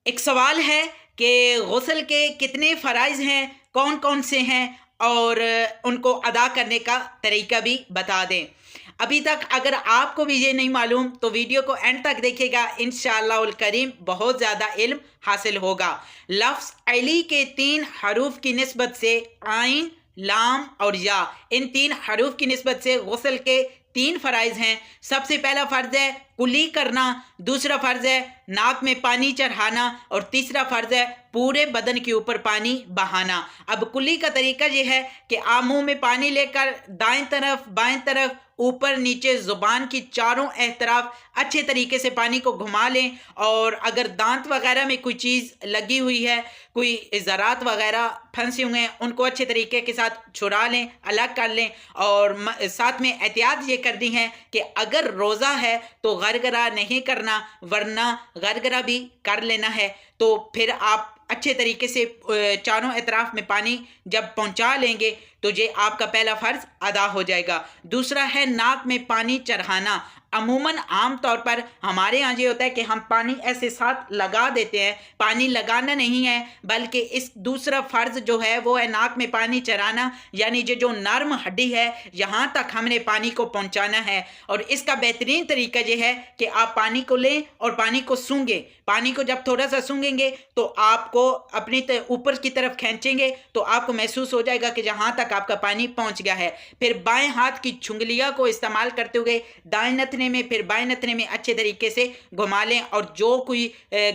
ایک سوال ہے کہ غسل کے کتنے فرائض ہیں، کون کون سے ہیں، اور ان کو ادا کرنے کا طریقہ بھی بتا دیں۔ ابھی تک اگر آپ کو بھی یہ نہیں معلوم تو ویڈیو کو اینڈ تک دیکھے گا، انشاءاللہ الکریم بہت زیادہ علم حاصل ہوگا۔ لفظ علی کے 3 حروف کی نسبت سے عین، لام اور یا، ان 3 حروف کی نسبت سے غسل کے 3 فرائض ہیں۔ سب سے پہلا فرض ہے کلی کرنا، دوسرا فرض ہے ناک میں پانی چڑھانا، اور تیسرا فرض ہے پورے بدن کے اوپر پانی بہانا۔ اب کلی کا طریقہ یہ ہے کہ آپ منہ میں پانی لے کر دائیں طرف بائیں طرف اوپر نیچے زبان کی چاروں اطراف اچھے طریقے سے پانی کو گھما لیں، اور اگر دانت وغیرہ میں کوئی چیز لگی ہوئی ہے، کوئی ذرات وغیرہ پھنسے ہوئے ہیں، ان کو اچھے طریقے کے ساتھ چھڑا لیں، الگ کر لیں، اور ساتھ میں احتیاط یہ کر دی ہے کہ اگر روزہ ہے تو غرغرہ نہیں کرنا، ورنہ غرغرہ بھی کر لینا ہے۔ تو پھر آپ اچھے طریقے سے چاروں اطراف میں پانی جب پہنچا لیں گے تو یہ آپ کا پہلا فرض ادا ہو جائے گا۔ دوسرا ہے ناک میں پانی چڑھانا۔ عموماً عام طور پر ہمارے ہاں یہ ہوتا ہے کہ ہم پانی ایسے ساتھ لگا دیتے ہیں، پانی لگانا نہیں ہے، بلکہ اس دوسرا فرض جو ہے وہ ہے ناک میں پانی چڑھانا، یعنی یہ جو نرم ہڈی ہے یہاں تک ہم نے پانی کو پہنچانا ہے۔ اور اس کا بہترین طریقہ یہ ہے کہ آپ پانی کو لیں اور پانی کو سونگیں۔ پانی کو جب تھوڑا سا سونگیں گے تو آپ کو اپنی اوپر کی طرف کھینچیں گے تو آپ کو محسوس ہو جائے گا کہ جہاں تک آپ کا پانی پہنچ گیا ہے۔ پھر بائیں ہاتھ کی چنگلیاں کو استعمال کرتے ہوئے دائیں نتنے میں پھر بائیں نتنے میں اچھے طریقے سے گھما لیں، اور جو کوئی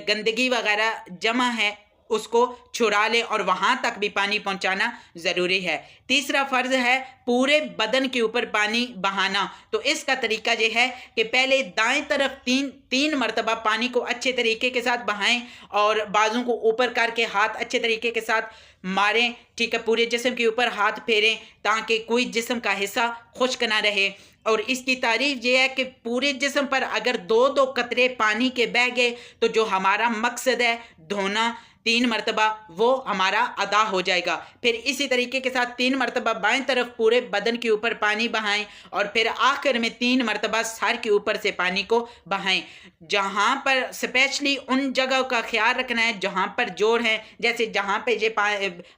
گندگی وغیرہ جمع ہے اس کو چھڑا لیں، اور وہاں تک بھی پانی پہنچانا ضروری ہے۔ تیسرا فرض ہے پورے بدن کے اوپر پانی بہانا۔ تو اس کا طریقہ یہ ہے کہ پہلے دائیں طرف تین مرتبہ پانی کو اچھے طریقے کے ساتھ بہائیں، اور بازوں کو اوپر کر کے ہاتھ اچھے طریقے کے ساتھ ماریں، ٹھیک ہے، پورے جسم کے اوپر ہاتھ پھیریں تاکہ کوئی جسم کا حصہ خشک نہ رہے۔ اور اس کی تعریف یہ ہے کہ پورے جسم پر اگر 2 قطرے پانی کے بہہ گئے تو جو ہمارا مقصد ہے دھونا 3 مرتبہ وہ ہمارا ادا ہو جائے گا۔ پھر اسی طریقے کے ساتھ 3 مرتبہ بائیں طرف پورے بدن کے اوپر پانی بہائیں، اور پھر آخر میں 3 مرتبہ سر کے اوپر سے پانی کو بہائیں۔ جہاں پر سپیشلی ان جگہ کا خیال رکھنا ہے جہاں پر جوڑ ہیں، جیسے جہاں پہ یہ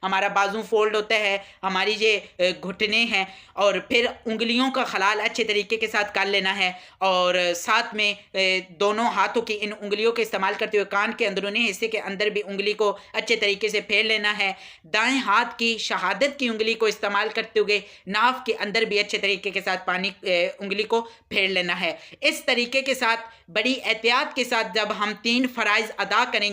ہمارا بازو فولڈ ہوتا ہے، ہماری یہ گھٹنے ہیں، اور پھر انگلیوں کا خلال اچھے طریقے کے ساتھ کر لینا ہے، اور ساتھ میں دونوں ہاتھوں کی ان انگلیوں کے استعمال کرتے ہوئے کان کے اندرونی حصے کے اندر بھی انگلی کو اچھے طریقے سے پھیر لینا ہے۔ دائیں ہاتھ کی شہادت کی انگلی کو استعمال کرتے ہوئے ناف کے اندر بھی اچھے طریقے کے ساتھ پانی انگلی کو پھیر لینا ہے۔ اس طریقے کے ساتھ بڑی احتیاط کے ساتھ جب ہم 3 فرائض ادا کریں گے